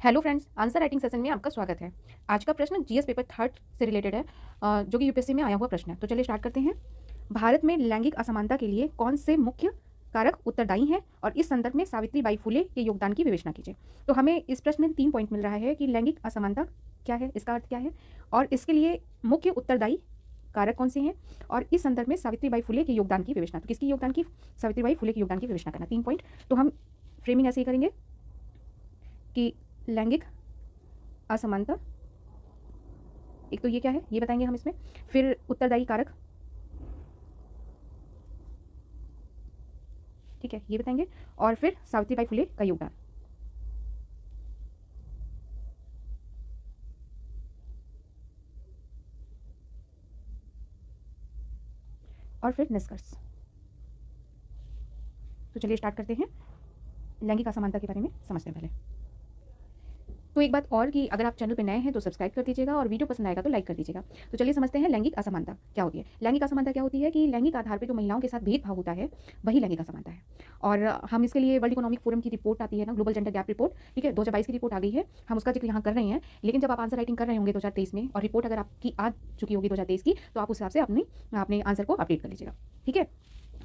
Hello friends, answer writing session में आपका स्वागत है। आज का प्रश्न जीएस पेपर थर्ड से रिलेटेड है, जो कि यूपीएससी में आया हुआ प्रश्न है। तो चलिए स्टार्ट करते हैं। भारत में लैंगिक असमानता के लिए कौन से मुख्य कारक उत्तरदायी हैं और इस संदर्भ में सावित्रीबाई फुले के योगदान की विवेचना कीजिए। तो हमें इस प्रश्न में 3 पॉइंट मिल रहा है कि लैंगिक असमानता क्या है, इसका अर्थ क्या है और इसके लिए मुख्य उत्तरदायी कारक कौन से हैं और इस संदर्भ में सावित्रीबाई फुले के योगदान की विवेचना। तो किसकी योगदान की? सावित्रीबाई फुले के योगदान की विवेचना करना। 3 पॉइंट। तो हम फ्रेमिंग ऐसे ही करेंगे कि लैंगिक असमानता, एक तो ये क्या है ये बताएंगे हम इसमें, फिर उत्तरदायी कारक, ठीक है, ये बताएंगे, और फिर सावित्रीबाई फुले का योगदान, और फिर निष्कर्ष। तो चलिए स्टार्ट करते हैं। लैंगिक असमानता के बारे में समझते हैं पहले। तो एक बात और कि अगर आप चैनल पे नए हैं तो सब्सक्राइब कर दीजिएगा और वीडियो पसंद आएगा तो लाइक कर दीजिएगा। तो चलिए समझते हैं लैंगिक असमानता क्या होती है। लैंगिक असमानता क्या होती है कि लैंगिक आधार पर जो महिलाओं के साथ भेदभाव होता है वही लैंगिक असमानता है। और हम इसके लिए वर्ल्ड इकोनॉमिक फोरम की रिपोर्ट आती है ना, ग्लोबल जेंडर गैप रिपोर्ट, ठीक है, 2022 की रिपोर्ट आ गई है, हम उसका जिक्र यहाँ कर रहे हैं। लेकिन जब आप आंसर राइटिंग कर रहे होंगे 2023 में और रिपोर्ट अगर आपकी आ चुकी होगी 2023 की, तो आप उस हिसाब से अपने आंसर को अपडेट कर लीजिएगा, ठीक है।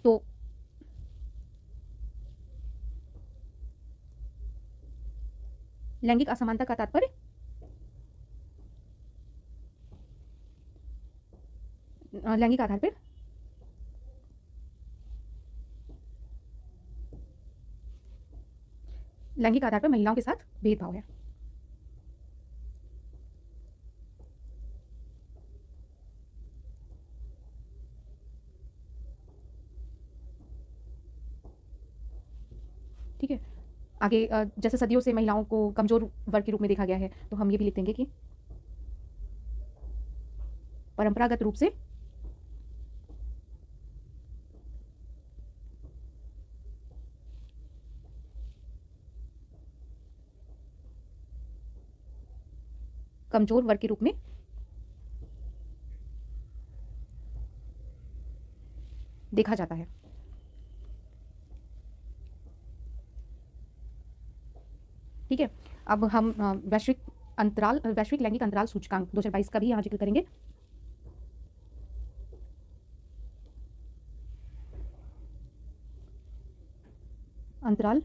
तो लैंगिक असमानता का तात्पर्य लैंगिक आधार पर महिलाओं के साथ भेदभाव है। ठीक है, आगे जैसे सदियों से महिलाओं को कमजोर वर्ग के रूप में देखा गया है, तो हम ये भी लिख देंगे कि परंपरागत रूप से कमजोर वर्ग के रूप में देखा जाता है। ठीक है, अब हम वैश्विक लैंगिक अंतराल सूचकांक 2022 का भी यहाँ जिक्र करेंगे। अंतराल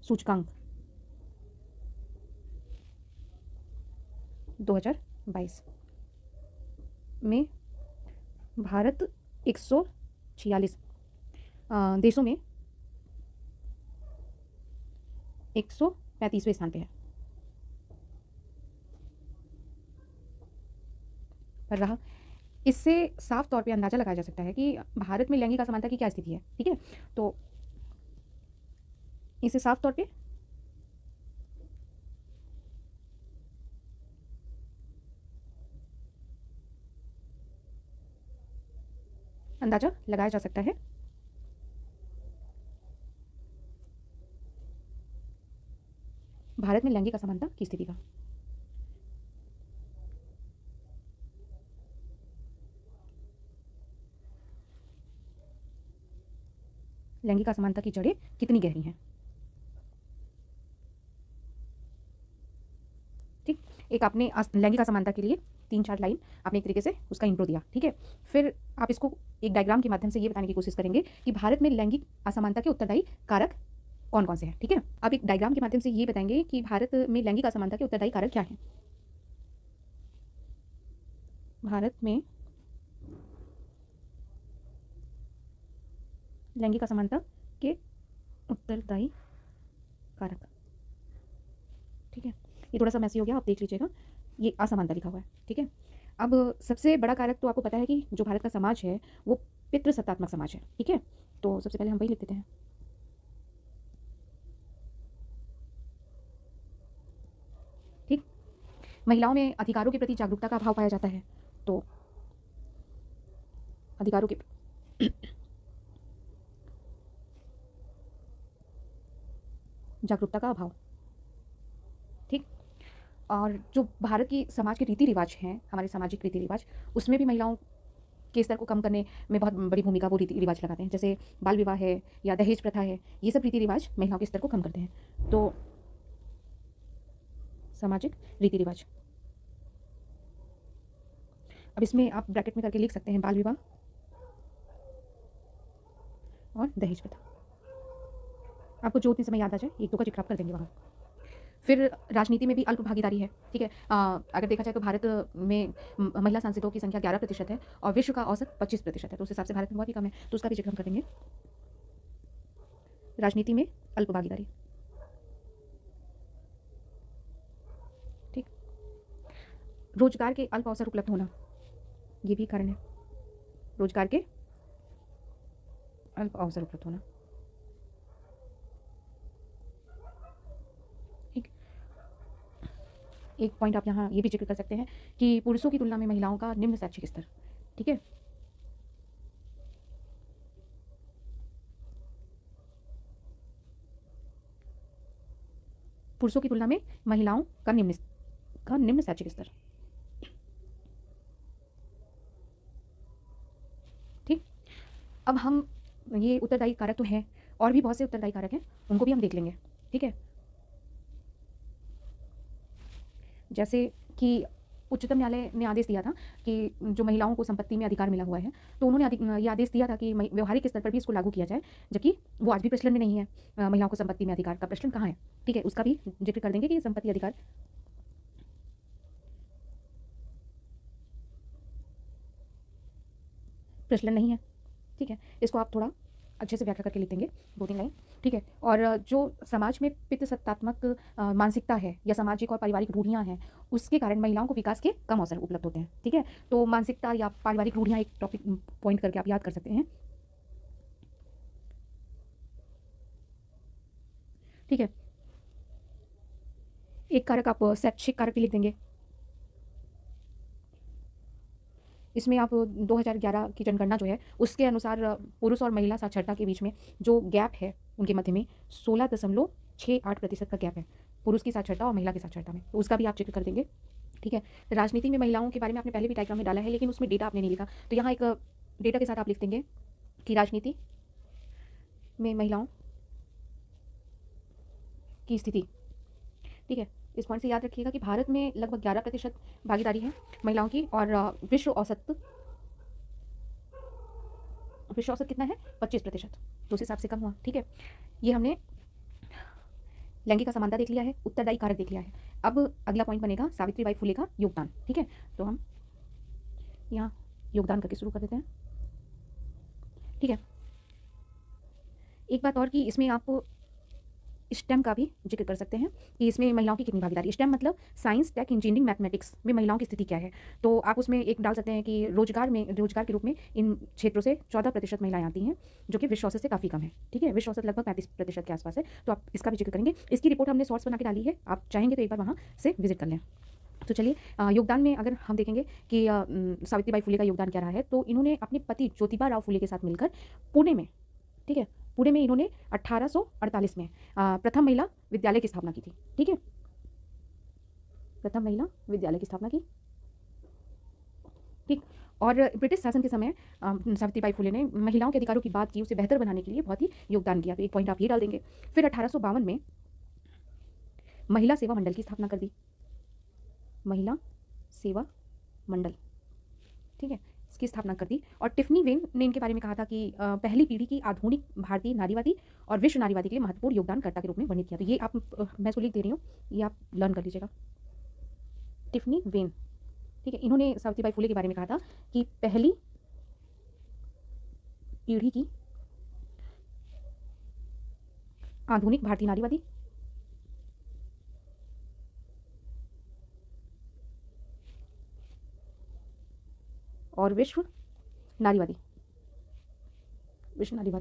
सूचकांक 2022 में भारत 146 देशों में 135वें स्थान पे है पर रहा। इससे साफ तौर पे अंदाजा लगाया जा सकता है कि भारत में लैंगिक असमानता की क्या स्थिति है, ठीक है। तो इसे साफ तौर पे अंदाजा लगाया जा सकता है भारत में लैंगिक असमानता की स्थिति का। लैंगिक असमानता की जड़ें कितनी गहरी हैं, ठीक। एक आपने लैंगिक असमानता के लिए 3-4 लाइन आपने एक तरीके से उसका इंट्रो दिया, ठीक है। फिर आप इसको एक डायग्राम के माध्यम से ये बताने की कोशिश करेंगे कि भारत में लैंगिक असमानता के उत्तरदायी कारक कौन कौन से हैं, ठीक है। आप एक डायग्राम के माध्यम से ये बताएंगे कि भारत में लैंगिक असमानता के उत्तरदायी कारक क्या हैं। भारत में लैंगिक असमानता के उत्तरदायी कारक, ठीक है। ये थोड़ा सा मैसी हो गया, आप देख लीजिएगा, ये असमानता लिखा हुआ है, ठीक है। अब सबसे बड़ा कारक तो आपको पता है कि जो भारत का समाज है वो पितृसत्तात्मक समाज है, ठीक है। तो सबसे पहले हम वही लिख देते हैं। ठीक, महिलाओं में अधिकारों के प्रति जागरूकता का अभाव पाया जाता है। तो अधिकारों के जागरूकता का अभाव, ठीक। और जो भारत की समाज के रीति रिवाज हैं, हमारे सामाजिक रीति रिवाज, उसमें भी महिलाओं के स्तर को कम करने में बहुत बड़ी भूमिका वो रीति रिवाज लगाते हैं। जैसे बाल विवाह है या दहेज प्रथा है, ये सब रीति रिवाज महिलाओं के स्तर को कम करते हैं। तो सामाजिक रीति रिवाज। अब इसमें आप ब्रैकेट में करके लिख सकते हैं बाल विवाह और दहेज प्रथा। आपको जो उतनी समय याद आ जाए एक दो का जिक्र आप कर देंगे वहाँ। फिर राजनीति में भी अल्प भागीदारी है, ठीक है। अगर देखा जाए तो भारत में महिला सांसदों की संख्या 11% है और विश्व का औसत 25% है, तो उस हिसाब से भारत में बहुत ही कम है, तो उसका भी जिक्र हम कर देंगे। राजनीति में अल्प भागीदारी, ठीक। रोजगार के अल्प अवसर उपलब्ध होना, ये भी कारण है, रोजगार के अल्प अवसर उपलब्ध होना, ठीक। एक पॉइंट आप यहाँ ये भी जिक्र कर सकते हैं कि पुरुषों की तुलना में महिलाओं का निम्न शैक्षिक स्तर, ठीक है। पुरुषों की तुलना में महिलाओं का निम्न शैक्षिक स्तर, ठीक। अब हम ये उत्तरदायी कारक तो हैं और भी बहुत से उत्तरदायी कारक हैं, उनको भी हम देख लेंगे, ठीक है। जैसे कि उच्चतम न्यायालय ने आदेश दिया था कि जो महिलाओं को संपत्ति में अधिकार मिला हुआ है, तो उन्होंने ये आदेश दिया था कि व्यवहारिक स्तर पर भी इसको लागू किया जाए, जबकि वो आज भी प्रचलन में नहीं है। महिलाओं को संपत्ति में अधिकार का प्रचलन कहाँ है, ठीक है, उसका भी जिक्र कर देंगे कि संपत्ति अधिकार प्रचलन नहीं है, ठीक है। इसको आप थोड़ा अच्छे से व्याख्या करके लिख देंगे, 2-3 लाइन, ठीक है। और जो समाज में पितृसत्तात्मक मानसिकता है या सामाजिक और पारिवारिक रूढ़ियाँ हैं, उसके कारण महिलाओं को विकास के कम अवसर उपलब्ध होते हैं, ठीक है। तो मानसिकता या पारिवारिक रूढ़ियाँ एक टॉपिक पॉइंट करके आप याद कर सकते हैं, ठीक है। एक कारक आप शैक्षिक कारक भी लिख देंगे। इसमें आप 2011 की जनगणना जो है उसके अनुसार पुरुष और महिला साक्षरता के बीच में जो गैप है उनके मध्य में 16.68% का गैप है, पुरुष की साक्षरता और महिला की साक्षरता में, तो उसका भी आप जिक्र कर देंगे, ठीक है। राजनीति में महिलाओं के बारे में आपने पहले भी डायग्राम में डाला है, लेकिन उसमें डेटा आपने नहीं लिखा, तो यहाँ एक डेटा के साथ आप लिख देंगे कि राजनीति में महिलाओं की स्थिति, ठीक है। इस पॉइंट से याद रखिएगा कि भारत में लगभग 11% भागीदारी है महिलाओं की और विश्व औसत कितना है, 25%, तो उस हिसाब से कम हुआ, ठीक है। ये हमने लैंगिक असमानता देख लिया है, उत्तरदायी कारक देख लिया है। अब अगला पॉइंट बनेगा सावित्रीबाई फुले का योगदान, ठीक है। तो हम यहाँ योगदान करके शुरू कर देते हैं, ठीक है। एक बात और कि इसमें आप स्टेम का भी जिक्र कर सकते हैं कि इसमें महिलाओं की कितनी भागीदारी, स्टेम मतलब साइंस, टेक, इंजीनियरिंग, मैथमेटिक्स में महिलाओं की स्थिति क्या है। तो आप उसमें एक डाल सकते हैं कि रोजगार के रूप में इन क्षेत्रों से 14% महिलाएं आती हैं, जो कि विश्व औसत से काफ़ी कम है, ठीक है। विश्व औसत लगभग 35% के आसपास है, तो आप इसका भी जिक्र करेंगे। इसकी रिपोर्ट हमने शॉर्ट्स बना के डाली है, आप चाहेंगे तो एक बार वहाँ से विजिट कर लें। तो चलिए योगदान में अगर हम देखेंगे कि सावित्रीबाई फुले का योगदान क्या रहा है, तो इन्होंने अपने पति ज्योतिबा राव फुले के साथ मिलकर पुणे में, ठीक है, पुणे में इन्होंने 1848 में प्रथम महिला विद्यालय की स्थापना की थी, ठीक है, प्रथम महिला विद्यालय की स्थापना की, ठीक। और ब्रिटिश शासन के समय सावित्रीबाई फुले ने महिलाओं के अधिकारों की बात की, उसे बेहतर बनाने के लिए बहुत ही योगदान किया, तो एक पॉइंट आप ये डाल देंगे। फिर 1852 में महिला सेवा मंडल की स्थापना कर दी, महिला सेवा मंडल, ठीक है, इसकी स्थापना कर दी। और टिफनी वेन ने इनके बारे में कहा था कि पहली पीढ़ी की आधुनिक भारतीय नारीवादी और विश्व नारीवादी के लिए महत्वपूर्ण योगदानकर्ता के रूप में वर्णित किया। तो ये आप मैं इसको लिख दे रही हूँ, ये आप लर्न कर लीजिएगा, टिफनी वेन, ठीक है। इन्होंने सावित्रीबाई फुले के बारे में कहा था कि पहली पीढ़ी की आधुनिक भारतीय नारीवादी और विश्व नारीवाद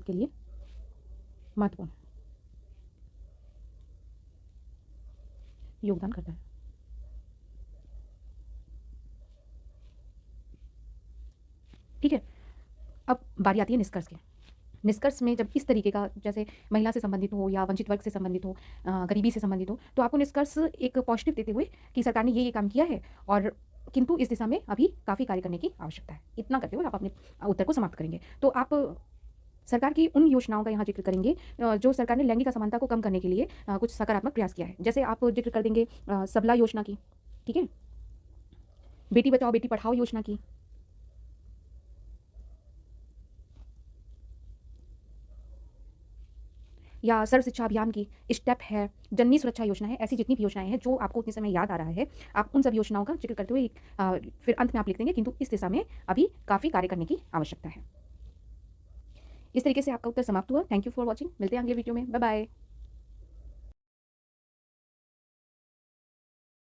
के लिए महत्वपूर्ण योगदान करता है, ठीक है। अब बारी आती है निष्कर्ष के। निष्कर्ष में जब इस तरीके का, जैसे महिला से संबंधित हो या वंचित वर्ग से संबंधित हो, गरीबी से संबंधित हो, तो आपको निष्कर्ष एक पॉजिटिव देते हुए कि सरकार ने ये काम किया है और किंतु इस दिशा में अभी काफ़ी कार्य करने की आवश्यकता है, इतना करते हुए आप अपने उत्तर को समाप्त करेंगे। तो आप सरकार की उन योजनाओं का यहाँ जिक्र करेंगे जो सरकार ने लैंगिक असमानता को कम करने के लिए कुछ सकारात्मक प्रयास किया है। जैसे आप जिक्र कर देंगे सबला योजना की, ठीक है, बेटी बचाओ बेटी पढ़ाओ योजना की, या सर्व शिक्षा अभियान की, स्टेप है, जननी सुरक्षा योजना है। ऐसी जितनी भी योजनाएं हैं जो आपको उतने समय याद आ रहा है, आप उन सब योजनाओं का जिक्र करते हुए फिर अंत में आप लिख देंगे किंतु इस दिशा में अभी काफ़ी कार्य करने की आवश्यकता है। इस तरीके से आपका उत्तर समाप्त हुआ। Thank you for watching. मिलते हैं अगले वीडियो में। Bye bye.